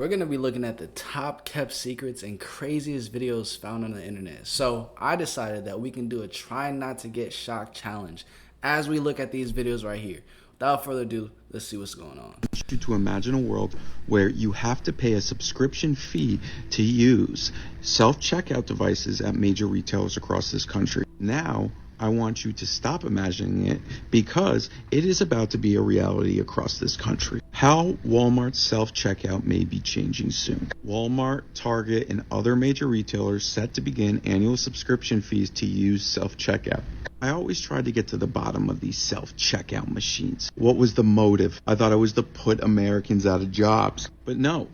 we're going to be looking at the top kept secrets and craziest videos found on the internet. So I decided that we can do a try not to get shocked challenge as we look at these videos right here. Without further ado, let's see what's going on. I want you to imagine a world where you have to pay a subscription fee to use self-checkout devices at major retailers across this country. Now, I want you to stop imagining it because it is about to be a reality across this country. How Walmart's self-checkout may be changing soon. Walmart, Target, and other major retailers set to begin annual subscription fees to use self-checkout. I always tried to get to the bottom of these self-checkout machines. What was the motive? I thought it was to put Americans out of jobs. But no,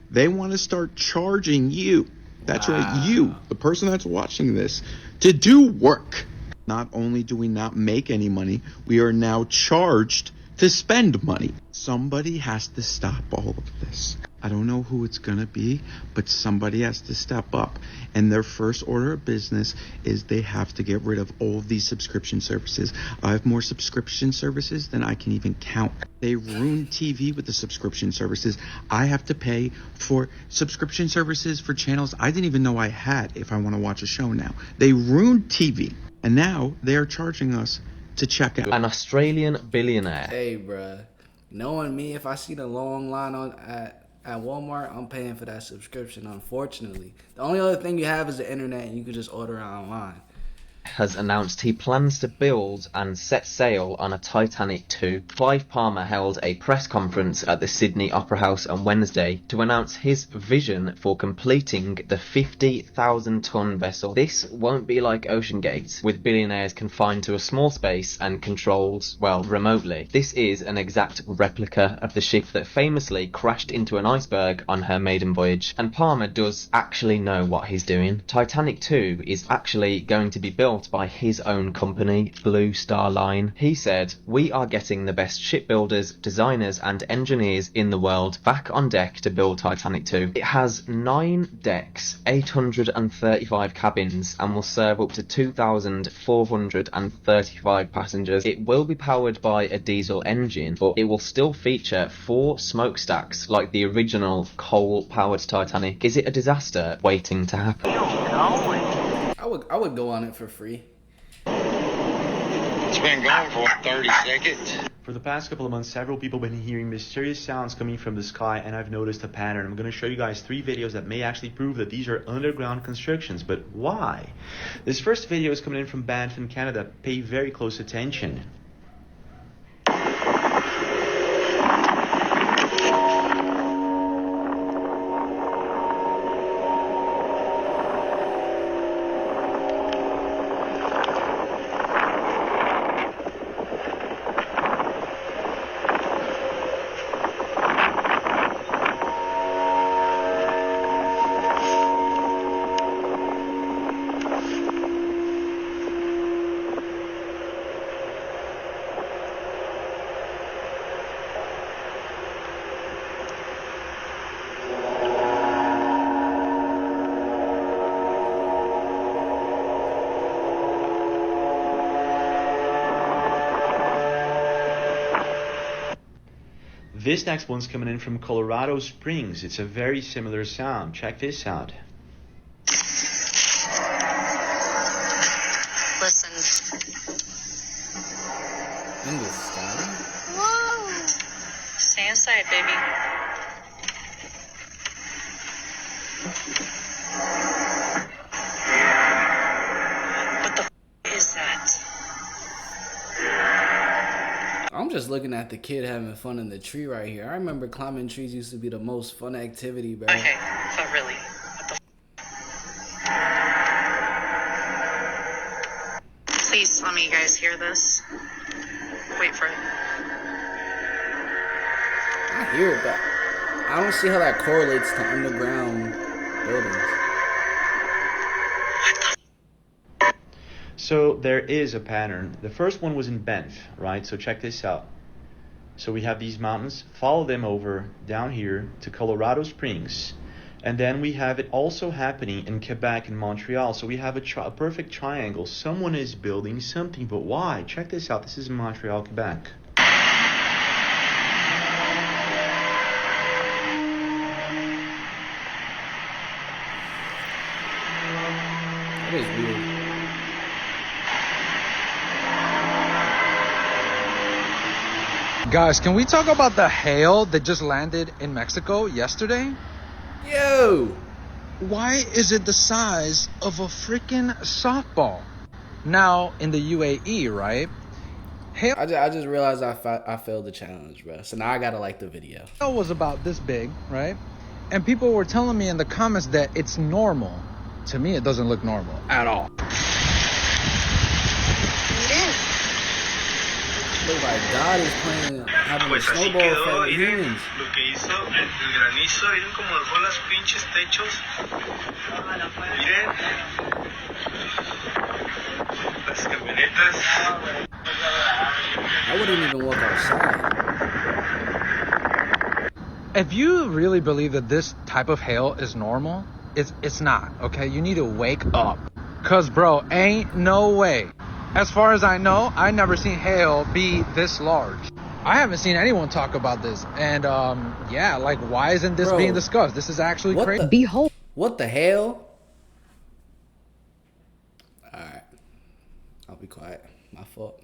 they want to start charging you. That's right, you, the person that's watching this, to do work. Not only do we not make any money, we are now charged to spend money. Somebody has to stop all of this. I don't know who it's going to be, but somebody has to step up. And their first order of business is they have to get rid of all of these subscription services. I have more subscription services than I can even count. They ruined TV with the subscription services. I have to pay for subscription services for channels I didn't even know I had if I want to watch a show now. They ruined TV. And now they are charging us to check out. An Australian billionaire. Hey, bruh. Knowing me, if I see the long line at Walmart, I'm paying for that subscription, unfortunately. The only other thing you have is the internet, and you can just order it online. Has announced he plans to build and set sail on a Titanic II. Clive Palmer held a press conference at the Sydney Opera House on Wednesday to announce his vision for completing the 50,000-ton vessel. This won't be like Ocean Gate, with billionaires confined to a small space and controlled, well, remotely. This is an exact replica of the ship that famously crashed into an iceberg on her maiden voyage, and Palmer does actually know what he's doing. Titanic II is actually going to be built by his own company, Blue Star Line. He said, "We are getting the best shipbuilders, designers and engineers in the world back on deck to build Titanic II. It has 9 decks, 835 cabins and will serve up to 2,435 passengers. It will be powered by a diesel engine, but it will still feature 4 smokestacks like the original coal-powered Titanic. Is it a disaster waiting to happen?" I would go on it for free. It's been going for 30 seconds. For the past couple of months, several people have been hearing mysterious sounds coming from the sky, and I've noticed a pattern. I'm going to show you guys 3 videos that may actually prove that these are underground constructions, but why? This first video is coming in from Banff in Canada. Pay very close attention. This next one's coming in from Colorado Springs. It's a very similar sound. Check this out. Listen. In the sky? Whoa. Stay inside, baby. What the is that? I'm just looking at the kid having fun in the tree right here. I remember climbing trees used to be the most fun activity, bro. Okay, but really, what the Please tell me you guys hear this. Wait for it. I hear it, but I don't see how that correlates to underground buildings. So there is a pattern. The first one was in Banff, right? So check this out. So we have these mountains, follow them over down here to Colorado Springs. And then we have it also happening in Quebec and Montreal. So we have a perfect triangle. Someone is building something, but why? Check this out. This is in Montreal, Quebec. was weird. Guys, can we talk about the hail that just landed in Mexico yesterday? Yo! Why is it the size of a freaking softball? Now, in the UAE, right? Hail I just realized I failed the challenge, bro. So now I gotta like the video. was about this big, right? And people were telling me in the comments that it's normal. To me, it doesn't look normal at all. Look like God is playing, having a snowball effect with humans. Lo que hizo el granizo, miren cómo dejó las pinches techos. Miren. Las camionetas. I wouldn't even walk outside. If you really believe that this type of hail is normal, it's not, okay? You need to wake up. Cause bro, ain't no way. As far as I know, I never seen hail be this large. I haven't seen anyone talk about this. And yeah, like why isn't this being discussed? This is actually crazy. Behold. What the hell? Alright. I'll be quiet. My fault.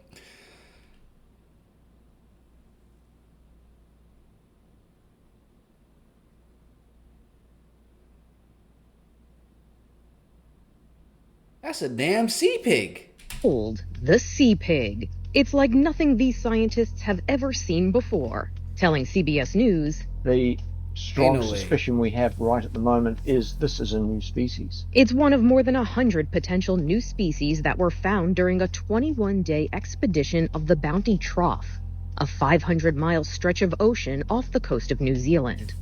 That's a damn sea pig. The sea pig. It's like nothing these scientists have ever seen before. Telling CBS News, the strong suspicion we have right at the moment is this is a new species. It's one of more than 100 potential new species that were found during a 21-day expedition of the Bounty Trough, a 500-mile stretch of ocean off the coast of New Zealand.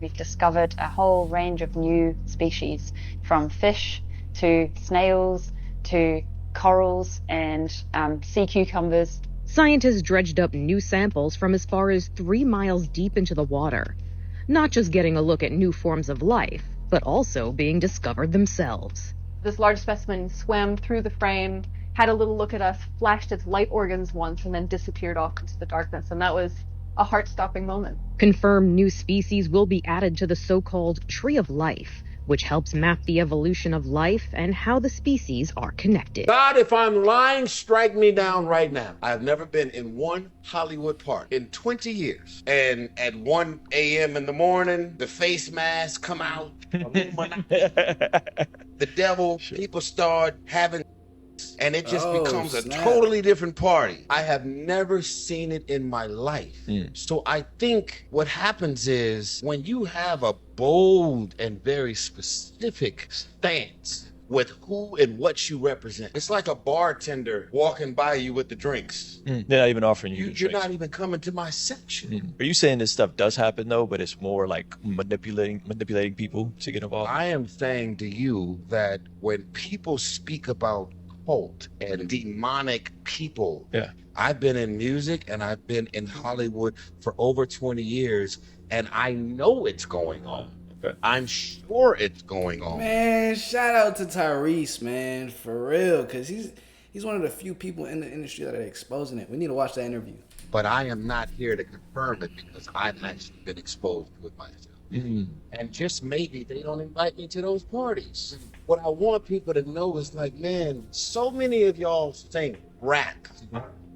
We've discovered a whole range of new species, from fish to snails to corals and sea cucumbers. Scientists dredged up new samples from as far as 3 miles deep into the water, not just getting a look at new forms of life, but also being discovered themselves. This large specimen swam through the frame, had a little look at us, flashed its light organs once, and then disappeared off into the darkness. And that was a heart-stopping moment. Confirmed new species will be added to the so-called Tree of Life, which helps map the evolution of life and how the species are connected. God, if I'm lying, strike me down right now. I've never been in one Hollywood park in 20 years. And at 1 a.m. in the morning, the face masks come out. The devil, people start having, and it just becomes a totally different party. I have never seen it in my life. So I think what happens is when you have a bold and very specific stance with who and what you represent, it's like a bartender walking by you with the drinks. They're not even offering you You're not even coming to my section. Are you saying this stuff does happen though, but it's more like manipulating people to get involved? I am saying to you that when people speak about cult and demonic people, I've been in music and I've been in Hollywood for over 20 years, and I know it's going on. I'm sure it's going on. Man, shout out to Tyrese, man, for real, because he's one of the few people in the industry that are exposing it. We need to watch that interview. But I am not here to confirm it because I've actually been exposed to it myself. And just maybe they don't invite me to those parties. What I want people to know is like, man, so many of y'all sing, rap,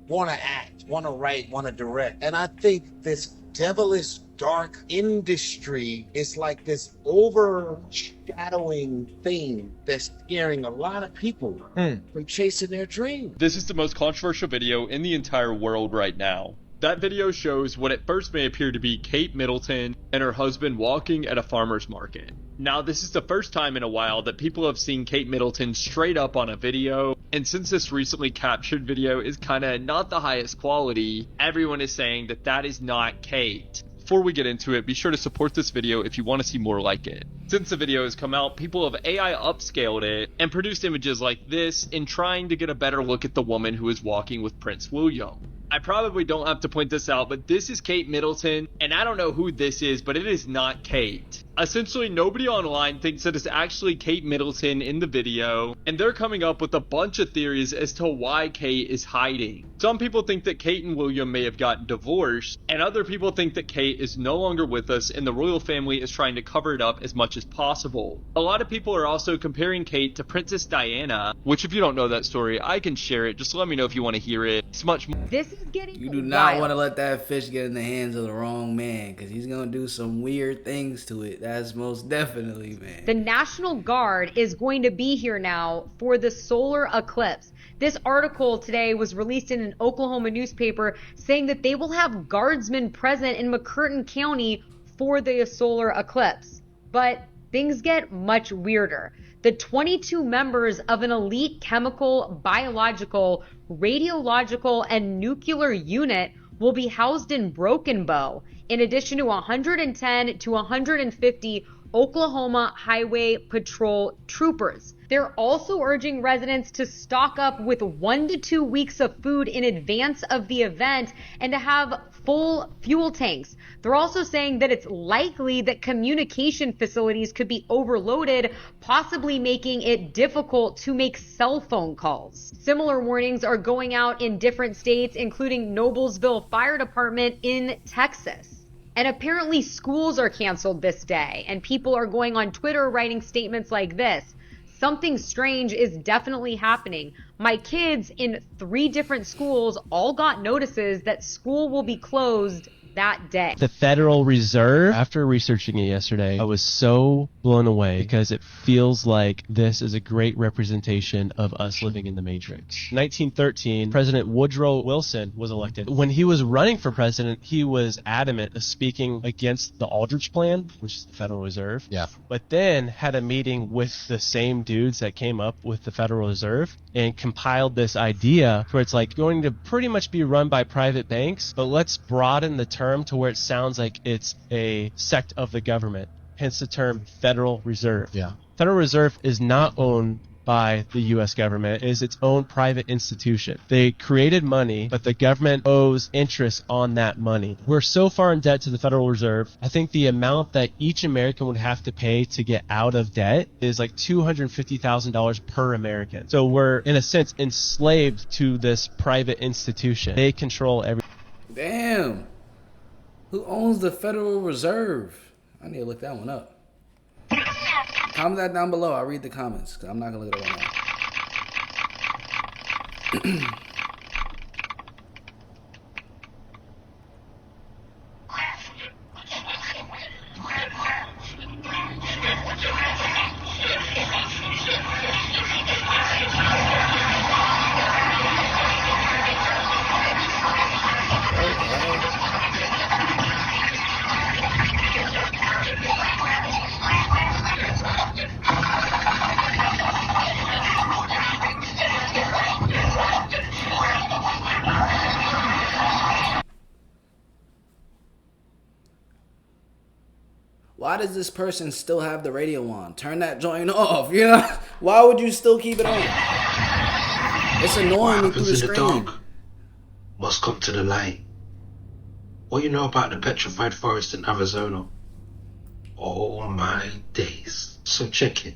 want to act, want to write, want to direct. And I think this devilish dark industry is like this overshadowing thing that's scaring a lot of people from chasing their dreams. This is the most controversial video in the entire world right now. That video shows what at first may appear to be Kate Middleton and her husband walking at a farmer's market. Now, this is the first time in a while that people have seen Kate Middleton straight up on a video, and since this recently captured video is kinda not the highest quality, everyone is saying that that is not Kate. Before we get into it, be sure to support this video if you want to see more like it. Since the video has come out, people have AI upscaled it and produced images like this in trying to get a better look at the woman who is walking with Prince William. I probably don't have to point this out, but this is Kate Middleton, and I don't know who this is, but it is not Kate. Essentially, nobody online thinks that it's actually Kate Middleton in the video, and they're coming up with a bunch of theories as to why Kate is hiding. Some people think that Kate and William may have gotten divorced, and other people think that Kate is no longer with us and the royal family is trying to cover it up as much as possible. A lot of people are also comparing Kate to Princess Diana, which if you don't know that story, I can share it. Just let me know if you want to hear it. It's much more. This is getting You do not want to let that fish get in the hands of the wrong man, because he's going to do some weird things to it. That's most definitely, man. The National Guard is going to be here now for the solar eclipse. This article today was released in an Oklahoma newspaper saying that they will have guardsmen present in McCurtain County for the solar eclipse. But things get much weirder. The 22 members of an elite chemical, biological, radiological, and nuclear unit will be housed in Broken Bow, in addition to 110 to 150 Oklahoma Highway Patrol troopers. They're also urging residents to stock up with 1 to 2 weeks of food in advance of the event and to have full fuel tanks. They're also saying that it's likely that communication facilities could be overloaded, possibly making it difficult to make cell phone calls. Similar warnings are going out in different states, including Noblesville Fire Department in Texas. And apparently schools are canceled this day, and people are going on Twitter writing statements like this: something strange is definitely happening. My kids in 3 different schools all got notices that school will be closed that day. The Federal Reserve, after researching it yesterday, I was so blown away because it feels like this is a great representation of us living in the Matrix. 1913, President Woodrow Wilson was elected. When he was running for president, he was adamant of speaking against the Aldrich Plan, which is the Federal Reserve. Yeah. But then had a meeting with the same dudes that came up with the Federal Reserve and compiled this idea where it's like going to pretty much be run by private banks, but let's broaden the term to where it sounds like it's a sect of the government, hence the term Federal Reserve. Yeah. Federal Reserve is not owned by the U.S. government. It is its own private institution. They created money, but the government owes interest on that money. We're so far in debt to the Federal Reserve. I think the amount that each American would have to pay to get out of debt is like $250,000 per American. So we're, in a sense, enslaved to this private institution. They control everything. Damn. Who owns the Federal Reserve? I need to look that one up. Comment that down below. I'll read the comments, because I'm not going to look it up right now. Why does this person still have the radio on? Turn that joint off, you know? Why would you still keep it on? It's annoying me through the screen. Must come to the light. What you know about the Petrified Forest in Arizona? Oh my days. So check it.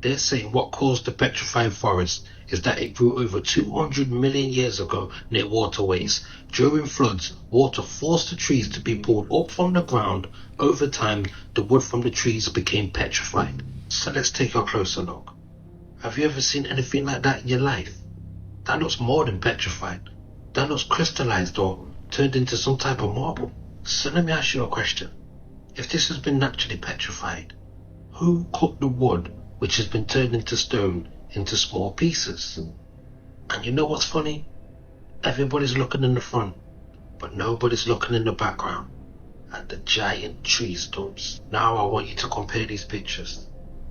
They're saying what caused the Petrified Forest is that it grew over 200 million years ago near waterways. During floods, water forced the trees to be pulled up from the ground. Over time, the wood from the trees became petrified. So let's take a closer look. Have you ever seen anything like that in your life? That looks more than petrified. That looks crystallized or turned into some type of marble. So let me ask you a question. If this has been naturally petrified, who cooked the wood which has been turned into stone into small pieces? And you know what's funny? Everybody's looking in the front, but nobody's looking in the background at the giant tree stumps. Now I want you to compare these pictures.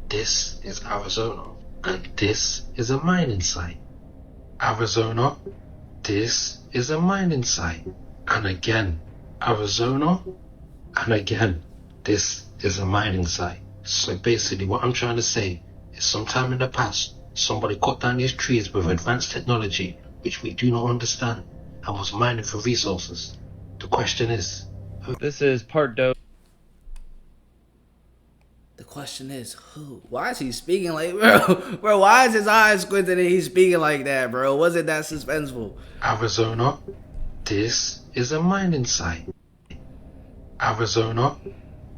This is Arizona, and this is a mining site. Arizona, this is a mining site. And again, Arizona, and again, this is a mining site. So basically what I'm trying to say is sometime in the past, somebody cut down these trees with advanced technology which we do not understand and was mining for resources. The question is, this is part The question is, who? Why is he speaking like, bro, why is his eyes squinted and he's speaking like that, bro? Was it that suspenseful? Arizona, this is a mining site. Arizona,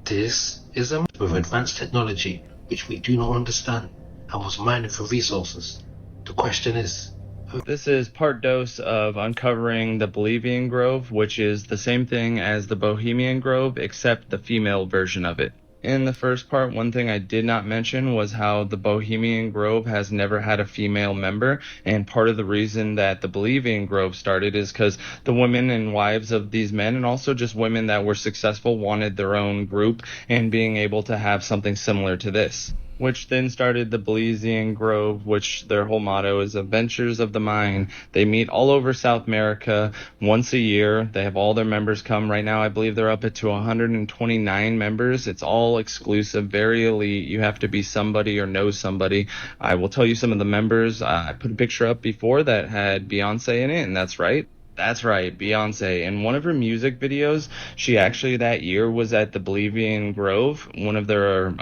this is a with advanced technology which we do not understand and was mining for resources. The question is, this is part dose of uncovering the Bivian Grove, which is the same thing as the Bohemian Grove, except the female version of it. In the first part, one thing I did not mention was how the Bohemian Grove has never had a female member, and part of the reason that the Bivian Grove started is because the women and wives of these men, and also just women that were successful, wanted their own group and being able to have something similar to this, which then started the Bivian Grove, which their whole motto is Adventures of the Mind. They meet all over South America once a year. They have all their members come. Right now, I believe they're up to 129 members. It's all exclusive, very elite. You have to be somebody or know somebody. I will tell you some of the members. I put a picture up before that had Beyonce in it, and that's right. That's right, Beyonce. In one of her music videos, she actually that year was at the Bivian Grove, one of their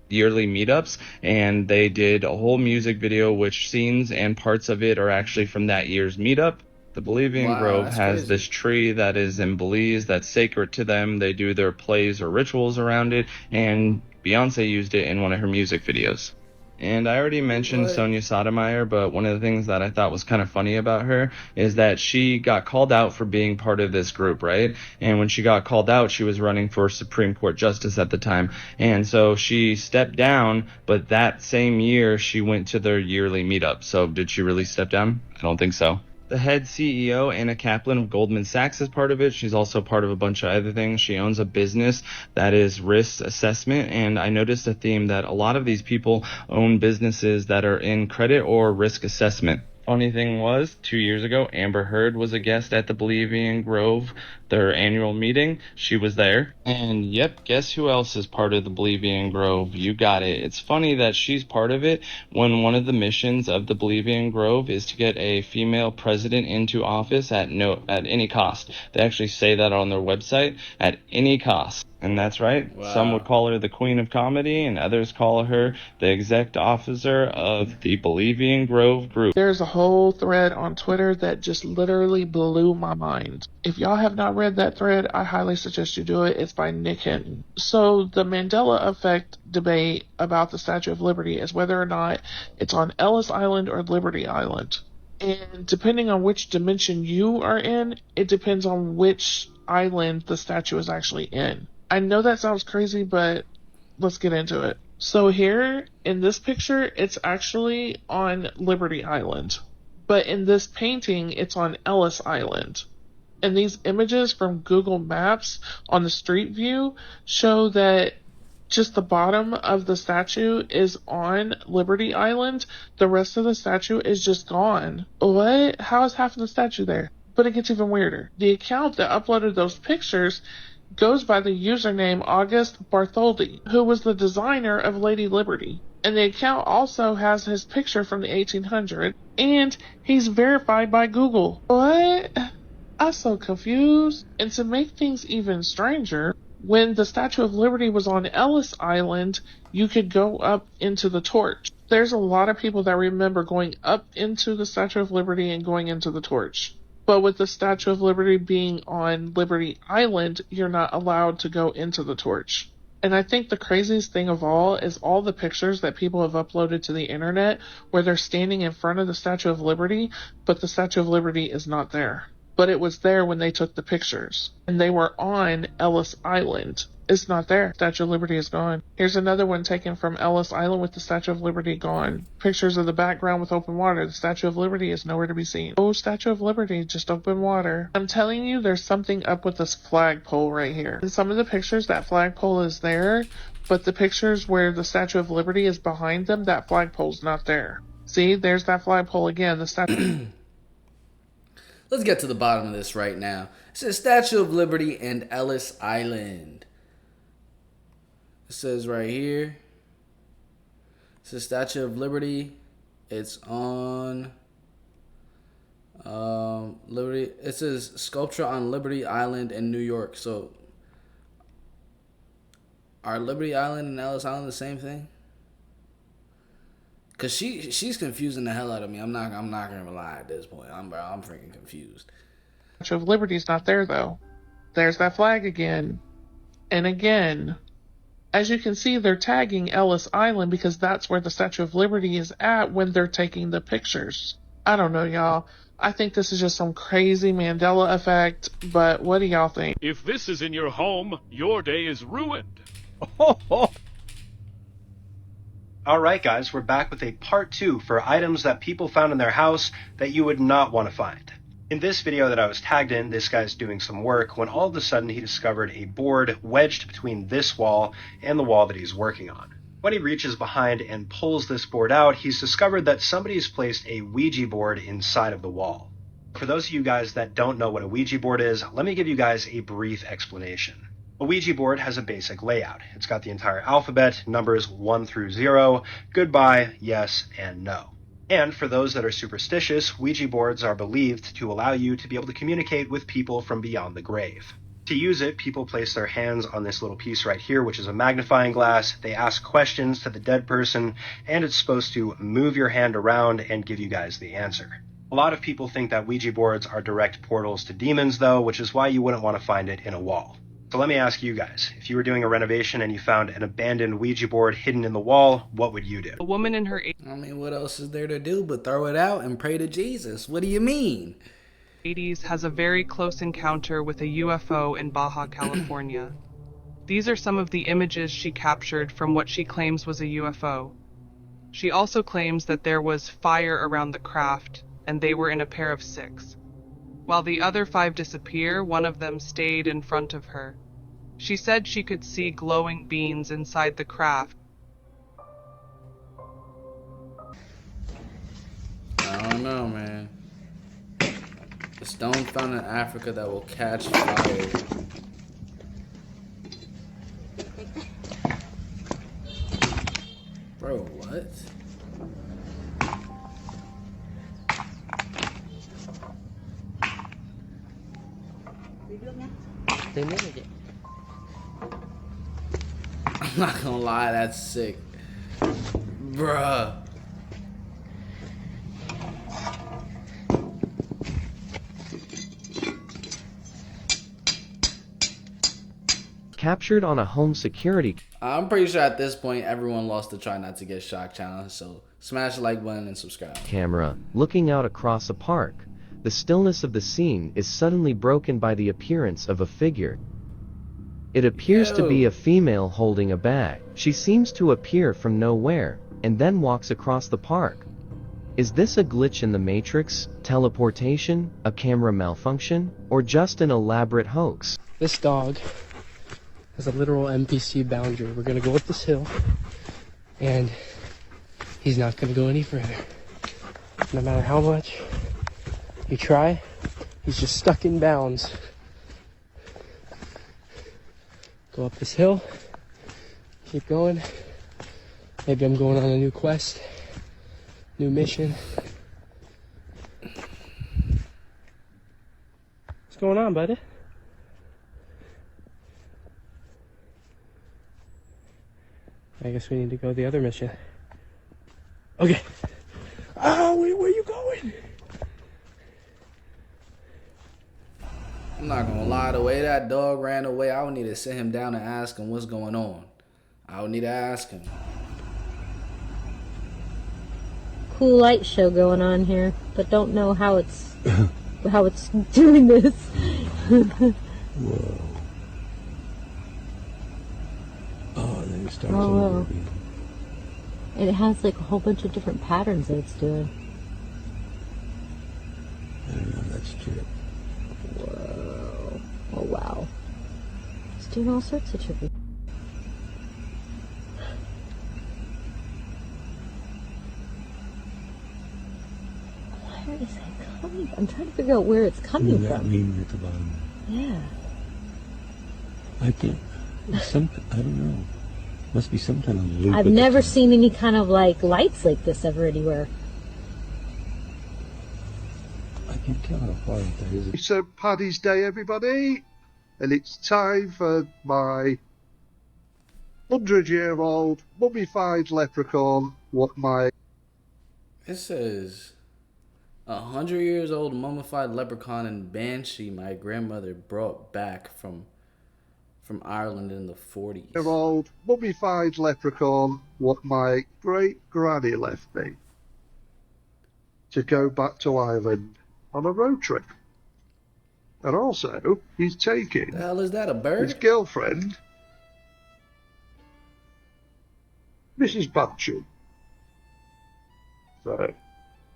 yearly meetups, and they did a whole music video, which scenes and parts of it are actually from that year's meetup. The Bivian Grove has this tree that is in Belize that's sacred to them. They do their plays or rituals around it, and Beyonce used it in one of her music videos. And I already mentioned Sonia Sotomayor, but one of the things that I thought was kind of funny about her is that she got called out for being part of this group, right? And when she got called out, she was running for Supreme Court Justice at the time. And so she stepped down, but that same year she went to their yearly meetup. So did she really step down? I don't think so. The head CEO, Anna Kaplan of Goldman Sachs, is part of it. She's also part of a bunch of other things. She owns a business that is risk assessment, and I noticed a theme that a lot of these people own businesses that are in credit or risk assessment. Funny thing was, 2 years ago, Amber Heard was a guest at the Bivian Grove, their annual meeting. She was there. And yep, guess who else is part of the Bivian Grove? You got it. It's funny that she's part of it when one of the missions of the Bivian Grove is to get a female president into office at any cost. They actually say that on their website, at any cost. And that's right. Wow. Some would call her the Queen of Comedy, and others call her the exec officer of the Bivian Grove Group. There's a whole thread on Twitter that just literally blew my mind. If y'all have not read that thread, I highly suggest you do it. It's by Nick Hinton. So the Mandela Effect debate about the Statue of Liberty is whether or not it's on Ellis Island or Liberty Island. And depending on which dimension you are in, it depends on which island the statue is actually in. I know that sounds crazy, but let's get into it. So here, in this picture, it's actually on Liberty Island. But in this painting, it's on Ellis Island. And these images from Google Maps on the street view show that just the bottom of the statue is on Liberty Island. The rest of the statue is just gone. What? How is half of the statue there? But it gets even weirder. The account that uploaded those pictures goes by the username August Bartholdi, who was the designer of Lady Liberty. And the account also has his picture from the 1800s, and he's verified by Google. What? I'm so confused. And to make things even stranger, when the Statue of Liberty was on Ellis Island, you could go up into the torch. There's a lot of people that remember going up into the Statue of Liberty and going into the torch. But with the Statue of Liberty being on Liberty Island, you're not allowed to go into the torch. And I think the craziest thing of all is all the pictures that people have uploaded to the internet where they're standing in front of the Statue of Liberty, but the Statue of Liberty is not there. But it was there when they took the pictures. And they were on Ellis Island. It's not there. Statue of Liberty is gone. Here's another one taken from Ellis Island with the Statue of Liberty gone. Pictures of the background with open water. The Statue of Liberty is nowhere to be seen. Oh, Statue of Liberty, just open water. I'm telling you, there's something up with this flagpole right here. In some of the pictures, that flagpole is there, but the pictures where the Statue of Liberty is behind them, that flagpole's not there. See, there's that flagpole again. The statue... Let's get to the bottom of this right now. It says Statue of Liberty and Ellis Island. It says right here. It says Statue of Liberty. It's on Liberty. It says sculpture on Liberty Island in New York. So Are Liberty Island and Ellis Island the same thing? Cause she's confusing the hell out of me. I'm not gonna lie at this point. I'm freaking confused. Statue of Liberty's not there though. There's that flag again. And again. As you can see, they're tagging Ellis Island because that's where the Statue of Liberty is at when they're taking the pictures. I don't know, y'all. I think this is just some crazy Mandela effect, but what do y'all think? If this is in your home, your day is ruined. Alright guys, we're back with a part 2 for items that people found in their house that you would not want to find. In this video that I was tagged in, this guy's doing some work when all of a sudden he discovered a board wedged between this wall and the wall that he's working on. When he reaches behind and pulls this board out, he's discovered that somebody's placed a Ouija board inside of the wall. For those of you guys that don't know what a Ouija board is, let me give you guys a brief explanation. A Ouija board has a basic layout. It's got the entire alphabet, numbers 1 through 0, goodbye, yes, and no. And for those that are superstitious, Ouija boards are believed to allow you to be able to communicate with people from beyond the grave. To use it, people place their hands on this little piece right here, which is a magnifying glass. They ask questions to the dead person, and it's supposed to move your hand around and give you guys the answer. A lot of people think that Ouija boards are direct portals to demons, though, which is why you wouldn't want to find it in a wall. So let me ask you guys, if you were doing a renovation and you found an abandoned Ouija board hidden in the wall, what would you do? A woman in her I mean, what else is there to do but throw it out and pray to Jesus? What do you mean? 80s has a very close encounter with a UFO in Baja California. These are some of the images she captured from what she claims was a UFO. She also claims that there was fire around the craft, and they were in a pair of 6. While the other 5 disappear, one of them stayed in front of her. She said she could see glowing beans inside the craft. I don't know, man. A stone found in Africa that will catch fire. Bro, what? I'm not gonna lie, that's sick. Bruh. Captured on a home security. I'm pretty sure at this point everyone lost the try not to get shocked challenge, so smash the like button and subscribe. Camera, looking out across a park. The stillness of the scene is suddenly broken by the appearance of a figure. It appears to be a female holding a bag. She seems to appear from nowhere, and then walks across the park. Is this a glitch in the Matrix, teleportation, a camera malfunction, or just an elaborate hoax? This dog has a literal NPC boundary. We're gonna go up this hill, and he's not gonna go any further. No matter how much you try, he's just stuck in bounds. Go up this hill, keep going. Maybe I'm going on a new quest, new mission. What's going on, buddy? I guess we need to go the other mission. Okay. Oh, where are you going? I'm not gonna lie, the way that dog ran away, I would need to sit him down and ask him what's going on. I would need to ask him. Cool light show going on here, but don't know how it's doing this. Whoa. Oh, then it starts over again. And it has like a whole bunch of different patterns that it's doing. I don't know, that's true. Whoa. Oh wow. It's doing all sorts of trippy. Where is it coming? I'm trying to figure out where it's coming from. That mean at the bottom. Yeah. I can't. I don't know. Must be some kind of loop. I've never seen any kind of like lights like this ever anywhere. I can't tell how far that is. It's Paddy's Day, everybody, and it's time for my 100-year-old mummified leprechaun. What my... It says 100 years old mummified leprechaun and banshee my grandmother brought back from Ireland in the 40s. Year-old mummified leprechaun. What my great granny left me to go back to Ireland on a road trip. And also, he's taking... The hell is that, a bird? His girlfriend, Mrs. Banshee. So,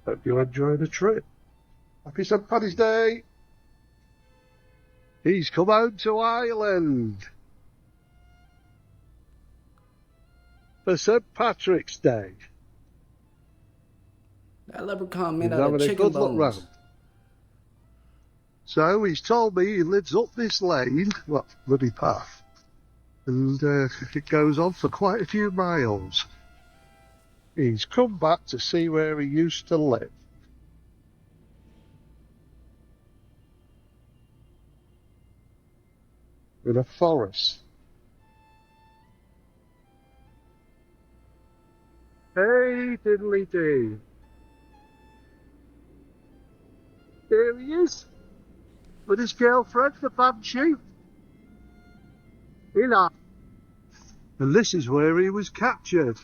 hope you enjoy the trip. Happy St. Paddy's Day. He's come home to Ireland for St. Patrick's Day. That leprechaun made He's out of having a chicken good look bones. round. So he's told me he lives up this lane, well, bloody path, and it goes on for quite a few miles. He's come back to see where he used to live. In a forest. Hey, diddly dee. There he is. With his girlfriend, the Banshee. And this is where he was captured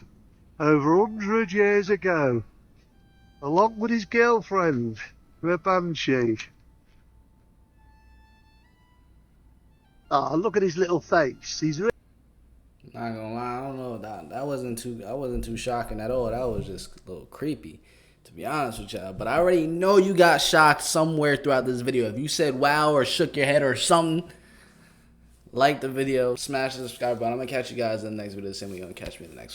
over 100 years ago, along with his girlfriend, the Banshee. Ah, look at his little face. He's really... Not gonna lie, I don't know, that wasn't too shocking at all. That was just a little creepy, to be honest with y'all. But I already know you got shocked somewhere throughout this video. If you said wow or shook your head or something, like the video, smash the subscribe button. I'm gonna catch you guys in the next video. Same way you're gonna catch me in the next one.